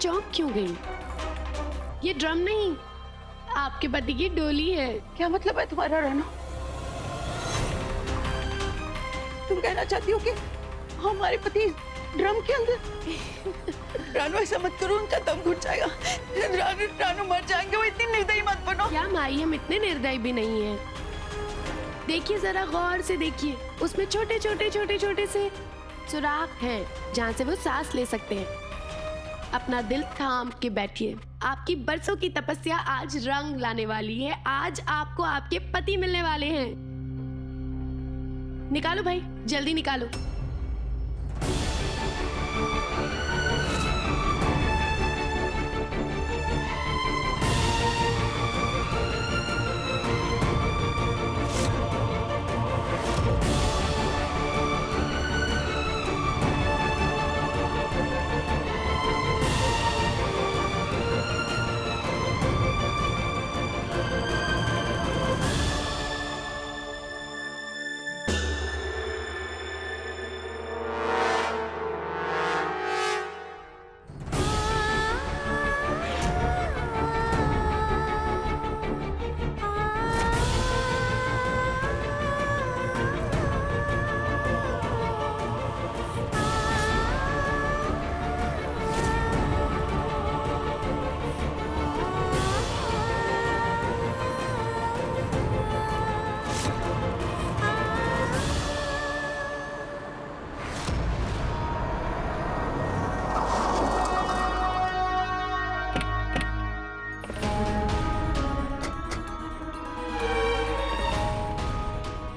चौंक क्यों गई? ये ड्रम नहीं, आपके पति की डोली है। क्या मतलब है तुम्हारा रानो? तुम कहना चाहती हो कि हमारे पति ड्रम के अंदर? रानो ऐसा मत करो, उनका दम घुट जाएगा। रानो मर जाएंगे, वो इतनी निर्दयी मत बनो। क्या माई, हम इतने निर्दयी भी नहीं है। देखिए जरा गौर से देखिए, उसमें छोटे छोटे से सुराख हैं जहाँ से वो सांस ले सकते हैं। अपना दिल थाम के बैठिए, आपकी बरसों की तपस्या आज रंग लाने वाली है। आज आपको आपके पति मिलने वाले हैं। निकालो भाई, जल्दी निकालो।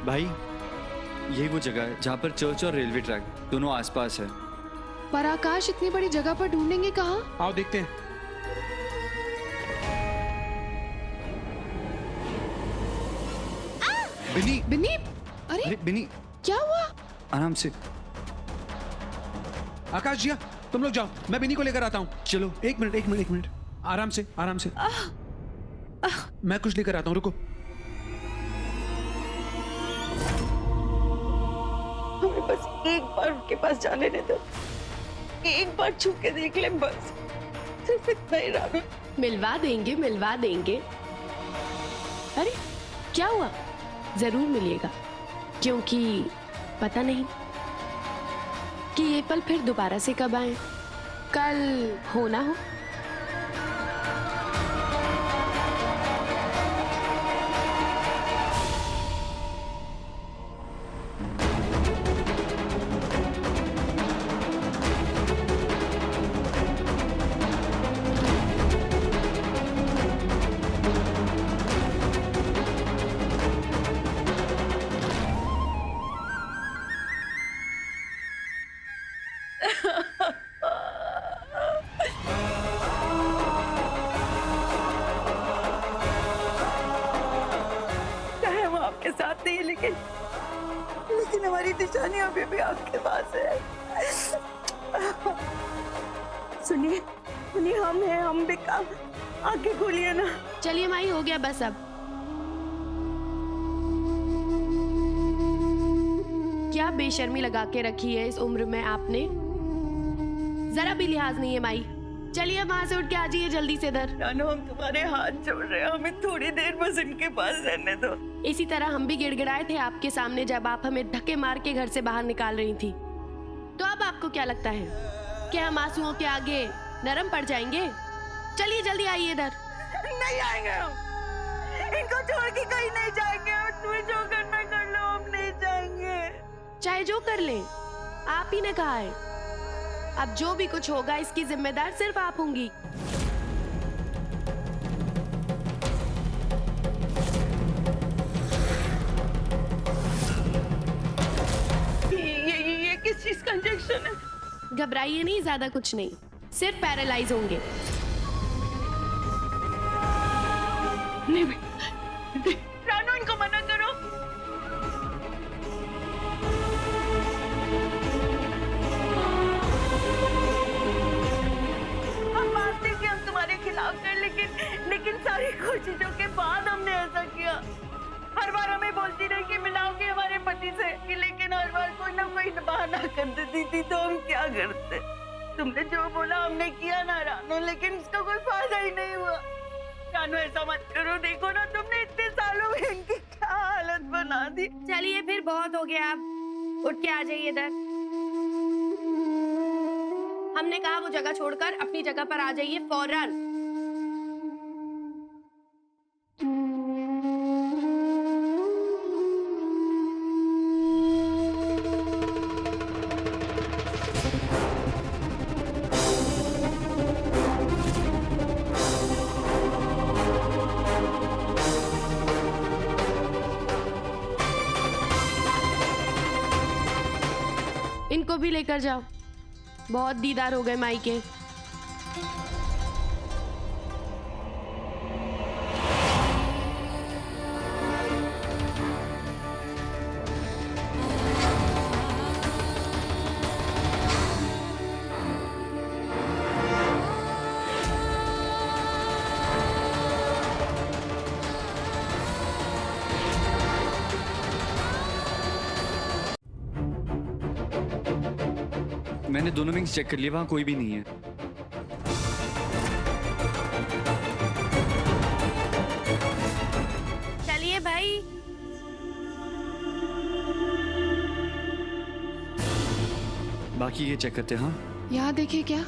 भाई यही वो जगह है जहाँ पर चर्च और रेलवे ट्रैक दोनों आसपास है। पर आकाश, इतनी बड़ी जगह पर ढूंढेंगे कहाँ? आओ देखते हैं। बिनी, बिन्नी, अरे अरे बिनी, क्या हुआ? आराम से। आकाश जिया, तुम लोग जाओ, मैं बिनी को लेकर आता हूँ। चलो। एक मिनट, आराम से। मैं कुछ लेकर आता हूँ, रुको। हमें बस एक बार उनके पास जा लेने दो, एक बार छू के देख ले, बस सिर्फ इतना ही। रानो मिलवा देंगे। अरे क्या हुआ? जरूर मिलेगा, क्योंकि पता नहीं कि ये पल फिर दोबारा से कब आए। कल हो ना हो। चाहे हम आपके साथ नहीं, लेकिन हमारी निशानी अभी भी आपके पास है। सुनिए, हम हैं, हम भी काम। आंखें खोलिए ना। चलिए माई, हो गया बस अब। क्या बेशर्मी लगा के रखी है इस उम्र में आपने, जरा भी लिहाज नहीं है माई। चलिए वहां से उठ के आ जाइए जल्दी से इधर। रानो, हम तुम्हारे हाथ जोड़ रहे हैं, हमें थोड़ी देर बस इनके पास रहने दो। इसी तरह हम भी गिड़गिड़ाए थे आपके सामने जब आप हमें धक्के मार के घर से बाहर निकाल रही थी। तो अब आपको क्या लगता है कि हम आंसुओं के आगे नरम पड़ जाएंगे? चलिए जल्दी आइए इधर। नहीं आएंगे हम, इनको छोड़ के कहीं नहीं जाएंगे। तुम्हें जो करना कर लो, हम नहीं जाएंगे। चाहे जो कर ले, आप ही ने कहा है। अब जो भी कुछ होगा इसकी जिम्मेदार सिर्फ आप होंगी। ये किस चीज का इंजेक्शन है? घबराइए नहीं, ज्यादा कुछ नहीं, सिर्फ पैरालाइज होंगे। नहीं, रानो, इनको मना करो। हम मानते हैं कि हम तुम्हारे खिलाफ हैं, लेकिन सारी कोशिशों के बाद हमने ऐसा किया। हर बार हमें बोलती रही कि मिलाओगे हमारे पति से, लेकिन हर बार कोई ना कोई बहाना कर देती थी, तो हम क्या करते? तुमने जो बोला हमने किया ना रानू, लेकिन इसका कोई फायदा ही नहीं हुआ। रानू ऐसा मत करो, देखो ना तुमने इतने सालों में इनकी क्या हालत बना दी। चलिए फिर बहुत हो गया, आप उठ के आ जाइए इधर। हमने कहा वो जगह छोड़कर अपनी जगह पर आ जाइए फौरन। इनको भी लेकर जाओ, बहुत दीदार हो गए माई के। मैंने दोनों विंग्स चेक कर लिए, वहां कोई भी नहीं है। चलिए भाई। बाकी ये चेक करते हैं। हाँ, यहाँ देखिए क्या।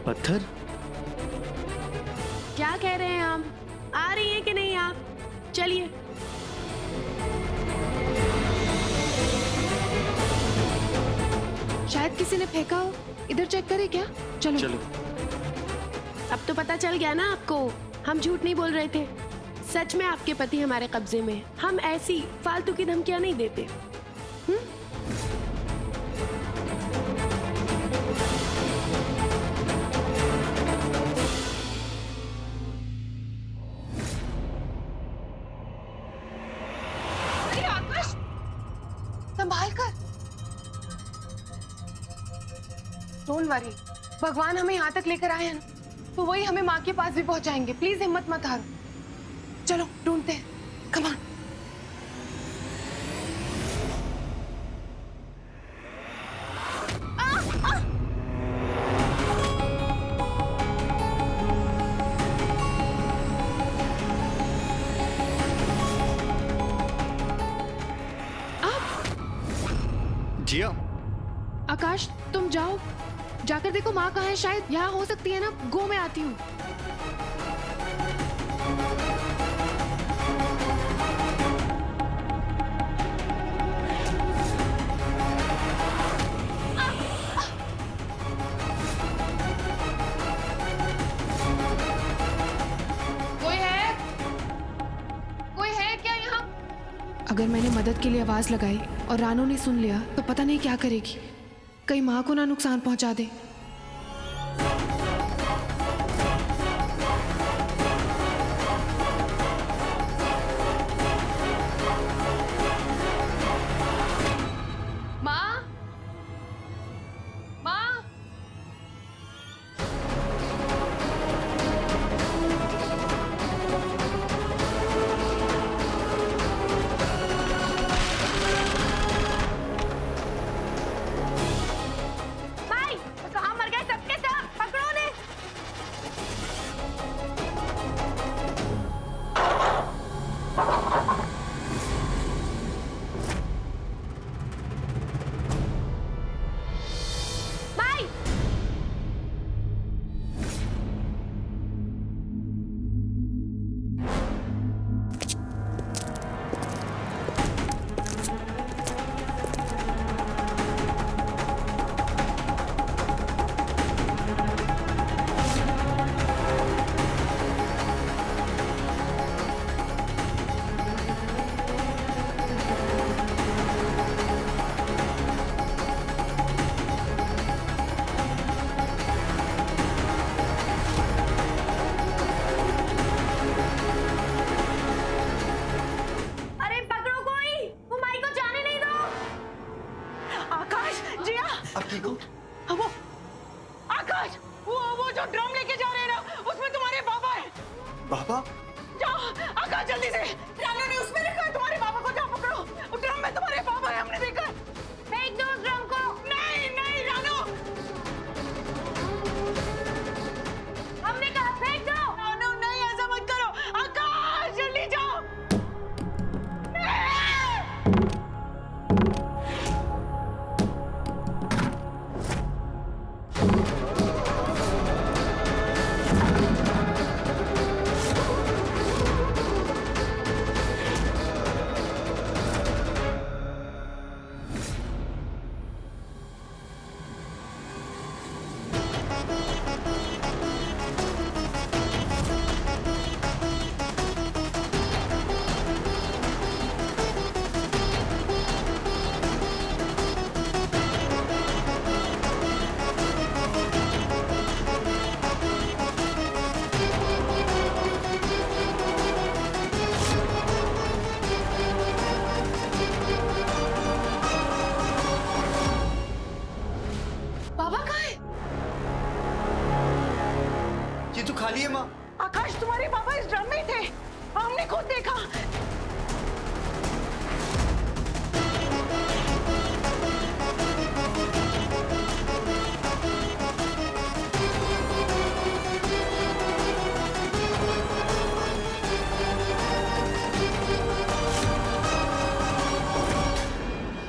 पत्थर। क्या कह रहे हैं हम? आ रही हैं कि नहीं आप? चलिए। शायद किसी ने फेंका हो, इधर चेक करें क्या। चलो चलो। अब तो पता चल गया ना आपको, हम झूठ नहीं बोल रहे थे। सच में आपके पति हमारे कब्जे में। हम ऐसी फालतू की धमकियां नहीं देते। अरे आकाश, संभाल कर। डोंट वरी, भगवान हमें यहाँ तक लेकर आए हैं ना, तो वही हमें माँ के पास भी पहुँचाएंगे। प्लीज हिम्मत मत हारो। चलो ढूंढते हैं, कम ऑन। जिया। आकाश तुम जाओ, जाकर देखो माँ कहाँ है। शायद यहाँ हो सकती है ना। गो मैं आती हूँ। कोई है क्या यहाँ? अगर मैंने मदद के लिए आवाज लगाई और रानू ने सुन लिया तो पता नहीं क्या करेगी। कहीं माँ को ना नुकसान पहुंचा दे। माँ, माँ। भाई, कहाँ जो ड्रम लेके जा रहे हैं ना, उसमें तुम्हारे बाबा है। बाबा? जाओ आकाश, जल्दी से। रानू ने उसमें रखा है तुम्हारे बाबा को, जाओ पकड़ो। उस ड्रम में तुम्हारे बाबा है, हमने देखा है। फेंक दो उस ड्रम को। नहीं नहीं रानू, हमने कहा फेंक दो। रानू नहीं, ऐसा मत करो। आकाश जल्दी जाओ। बाबा कहाँ है? ये तो खाली है माँ। आकाश, तुम्हारे बाबा इस ड्रम में थे, हमने खुद देखा।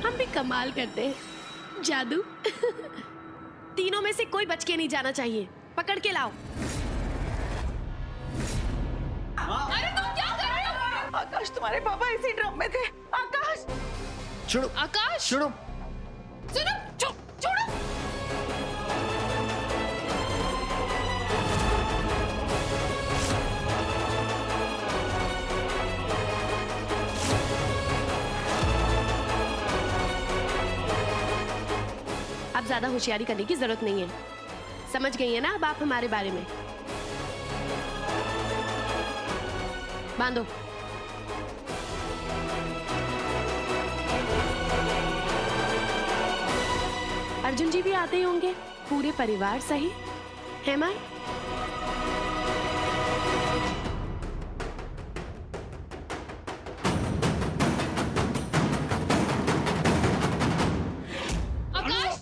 हम भी कमाल करते हैं, जादू। तीनों में से कोई बच के नहीं जाना चाहिए। पकड़ के लाओ। अरे तुम क्या कर रहे हो? आकाश, तुम्हारे पापा इसी ड्रम में थे। आकाश, छोड़ो आकाश छोड़ो। सुनो, छोड़ो। अब ज्यादा होशियारी करने की जरूरत नहीं है। समझ गई है ना अब आप हमारे बारे में? बांधो। अर्जुन जी भी आते ही होंगे, पूरे परिवार सही है माँ? आकाश,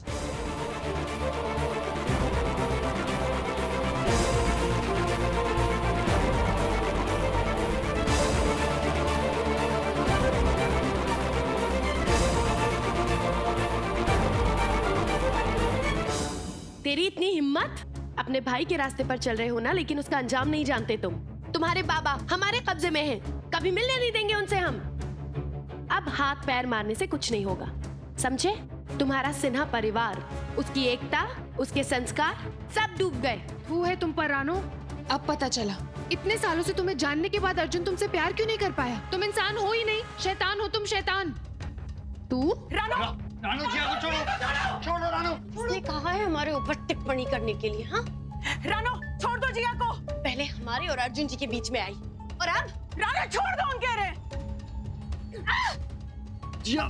तेरी इतनी हिम्मत? अपने भाई के रास्ते पर चल रहे हो ना, लेकिन उसका अंजाम नहीं जानते तुम। तुम्हारे बाबा हमारे कब्जे में हैं, कभी मिलने नहीं देंगे उनसे हम। अब हाथ पैर मारने से कुछ नहीं होगा, समझे? तुम्हारा सिन्हा परिवार, उसकी एकता, उसके संस्कार सब डूब गए। तू है तुम पर रानो। अब पता चला, इतने सालों से तुम्हें जानने के बाद अर्जुन तुमसे प्यार क्यों नहीं कर पाया? तुम इंसान हो ही नहीं, शैतान हो तुम, शैतान। तू रानू, रानू जी को छोड़ो, छोड़ो रानू। उसने कहा है हमारे ऊपर टिप्पणी करने के लिए। हाँ, रानू छोड़ दो जिया को। पहले हमारे और अर्जुन जी के बीच में आई, और अब रानू छोड़ दो, हम कह रहे हैं। जिया।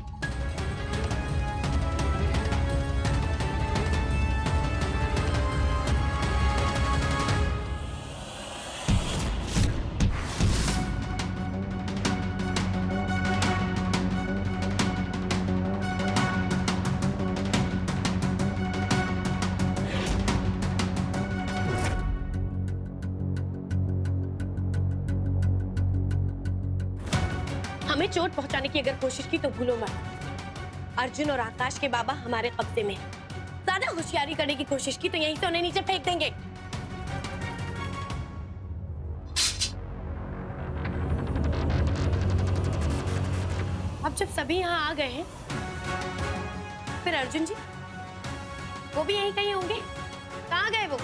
हमें चोट पहुंचाने की अगर कोशिश की तो भूलो मत, अर्जुन और आकाश के बाबा हमारे कब्जे में हैं। ज्यादा होशियारी करने की कोशिश की तो यहीं से उन्हें नीचे फेंक देंगे। अब जब सभी यहाँ आ गए हैं, फिर अर्जुन जी वो भी यहीं कहीं होंगे। कहाँ गए वो?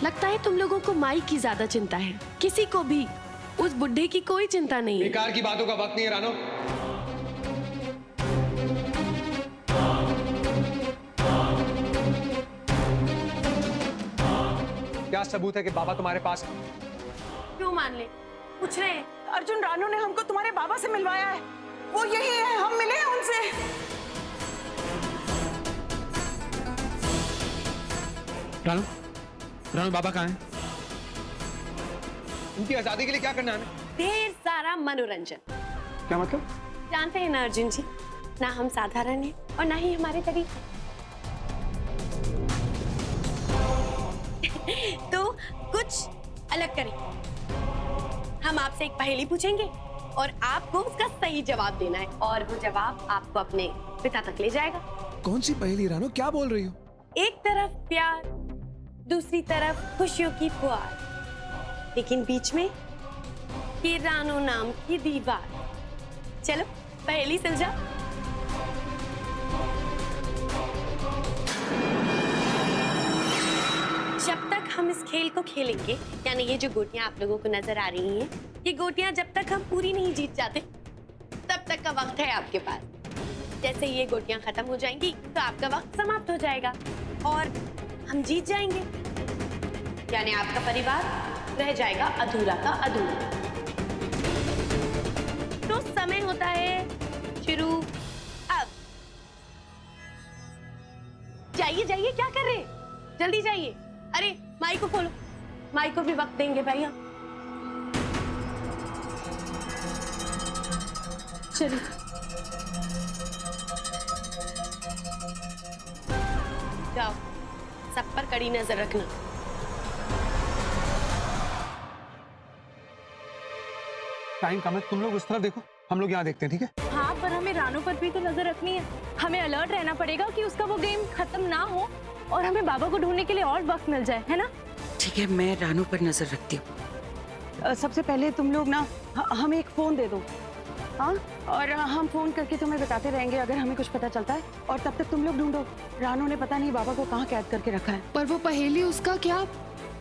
लगता है तुम लोगों को माई की ज्यादा चिंता है, किसी को भी उस बुढ़े की कोई चिंता नहीं है। बेकार की बातों का वक्त नहीं है रानो। क्या सबूत है कि बाबा तुम्हारे पास है? क्यों मान ले? पूछ रहे हैं। अर्जुन, रानू ने हमको तुम्हारे बाबा से मिलवाया है, वो यही है, हम मिले हैं उनसे। रानू, रानू बाबा कहाँ हैं? उनकी आजादी के लिए क्या करना है हमें? ढेर सारा मनोरंजन। क्या मतलब? जानते हैं ना अर्जुन जी, ना हम साधारण हैं और ना ही हमारे तरीके। तो कुछ अलग करें। हम आपसे एक पहेली पूछेंगे और आपको उसका सही जवाब देना है और वो जवाब आपको अपने पिता तक ले जाएगा। कौन सी पहेली रानू, क्या बोल रही हो? एक तरफ प्यार, दूसरी तरफ खुशियों की फुहार, लेकिन बीच में ये रानो नाम की दीवार। चलो पहेली सुलझा। जब तक हम इस खेल को खेलेंगे, यानी ये जो गोटियां आप लोगों को नजर आ रही हैं, ये गोटियां जब तक हम पूरी नहीं जीत जाते तब तक का वक्त है आपके पास। जैसे ये गोटियां खत्म हो जाएंगी तो आपका वक्त समाप्त हो जाएगा और हम जीत जाएंगे, यानी आपका परिवार रह जाएगा अधूरा का अधूरा। तो समय होता है शुरू अब। जाइए जाइए, क्या कर रहे हैं? जल्दी जाइए। अरे माई को खोलो, माई को भी वक्त देंगे भैया। चलिए जाओ, सब पर कड़ी नजर रखना। टाइम कम है, तुम लोग उस तरफ देखो, हम लोग यहाँ देखते हैं, ठीक है? हाँ, पर हमें रानू पर भी तो नजर रखनी है। हमें अलर्ट रहना पड़ेगा कि उसका वो गेम खत्म ना हो और हमें बाबा को ढूंढने के लिए और वक्त मिल जाए, है ना? ठीक है, मैं रानू पर नजर रखती हूँ। सबसे पहले तुम लोग ना हमें एक फोन दे दो, हाँ? और हम फोन करके तुम्हें बताते रहेंगे अगर हमें कुछ पता चलता है। और तब तक तुम लोग ढूंढो। रानू ने पता नहीं बाबा को कहाँ कैद करके रखा है। पर वो पहेली, उसका क्या?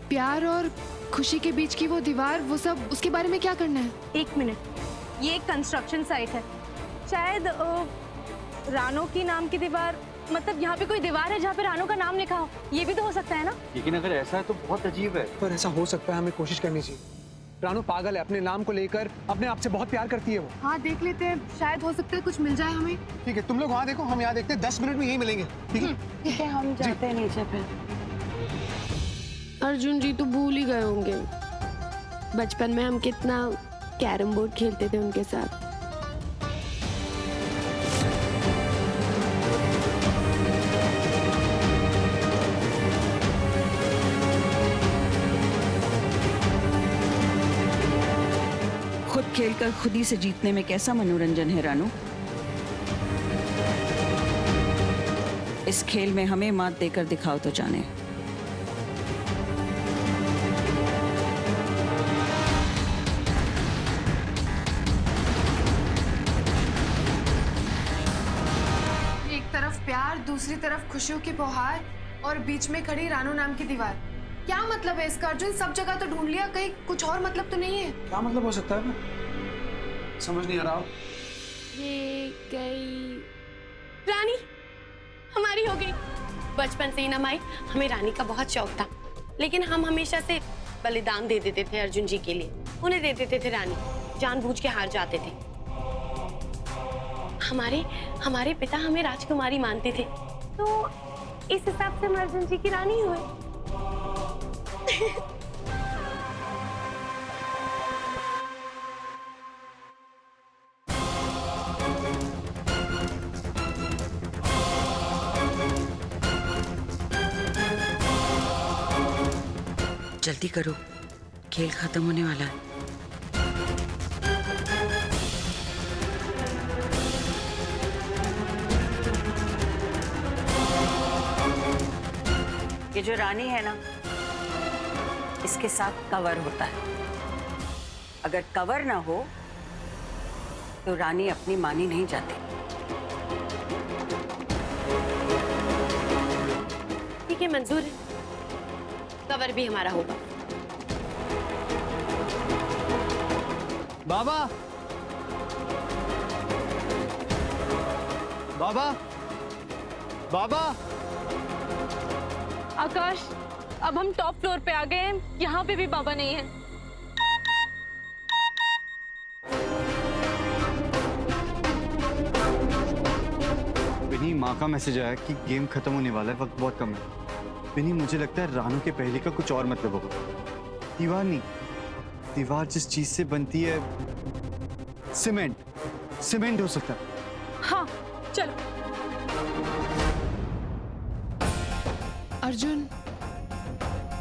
प्यार और खुशी के बीच की वो दीवार, वो सब, उसके बारे में क्या करना है? एक मिनट, ये एक कंस्ट्रक्शन साइट है। शायद रानो की नाम की दीवार, मतलब यहाँ पे कोई दीवार है जहाँ पे रानो का नाम लिखा हो। ये भी तो हो सकता है ना? लेकिन अगर ऐसा है तो बहुत अजीब है। पर ऐसा हो सकता है, हमें कोशिश करनी चाहिए। रानू पागल है, अपने नाम को लेकर अपने आप से बहुत प्यार करती है वो। हाँ, देख लेते हैं, शायद हो सकता है कुछ मिल जाए हमें। ठीक है, तुम लोग वहाँ देखो, हम यहाँ देखते हैं। 10 मिनट में यहीं मिलेंगे, ठीक है? ठीक है, हम जाते हैं नीचे फिर। अर्जुन जी तो भूल ही गए होंगे बचपन में हम कितना कैरम बोर्ड खेलते थे उनके साथ। खुद खेलकर खुद ही से जीतने में कैसा मनोरंजन है रानू? इस खेल में हमें मात देकर दिखाओ तो जाने। एक तरफ प्यार, दूसरी तरफ खुशियों की बौहार और बीच में खड़ी रानू नाम की दीवार। क्या मतलब है इसका अर्जुन? सब जगह तो ढूंढ लिया, कहीं कुछ और मतलब तो नहीं है? क्या मतलब हो सकता है? समझ नहीं आ रहा। ये गई रानी, हमारी हो गई। बचपन से ही ना माई, हमें रानी का बहुत शौक था, लेकिन हम हमेशा से बलिदान दे देते थे अर्जुन जी के लिए। उन्हें दे देते थे रानी, जानबूझ के हार जाते थे। हमारे पिता हमें राजकुमारी मानते थे, तो इस हिसाब से हम अर्जुन जी की रानी हुए। जल्दी करो, खेल खत्म होने वाला है। ये जो रानी है ना, इसके साथ कवर होता है। अगर कवर ना हो तो रानी अपनी मानी नहीं जाती। ठीक है, मंजूर है, कवर भी हमारा होगा। बाबा, बाबा, बाबा। आकाश, अब हम टॉप फ्लोर पे आ गए हैं, यहाँ पे भी बाबा नहीं है। विनी, माँ का मैसेज आया कि गेम खत्म होने वाला है, वक्त बहुत कम है। विनी, मुझे लगता है रानू के पहले का कुछ और मतलब होगा। दीवार नहीं, दीवार जिस चीज से बनती है, सीमेंट हो सकता है। हाँ चलो। अर्जुन,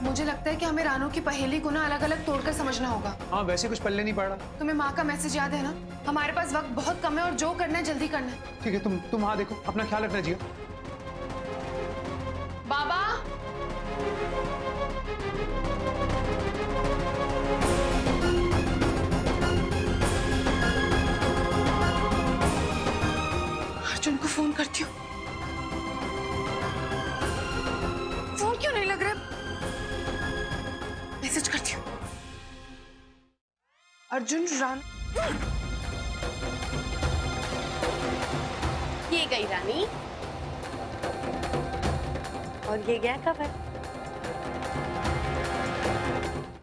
मुझे लगता है कि हमें रानू की पहेली को ना अलग अलग तोड़कर समझना होगा। हाँ वैसे कुछ पल्ले नहीं पड़ रहा। तुम्हें माँ का मैसेज याद है ना? हमारे पास वक्त बहुत कम है और जो करना है जल्दी करना है। ठीक है, तुम हाँ देखो, अपना ख्याल रखना जिया। बाबा, अर्जुन को फोन करती हूँ। फोन क्यों नहीं लग रहा? मैसेज करती हूँ। अर्जुन, ये गई रानी। और ये गया खबर।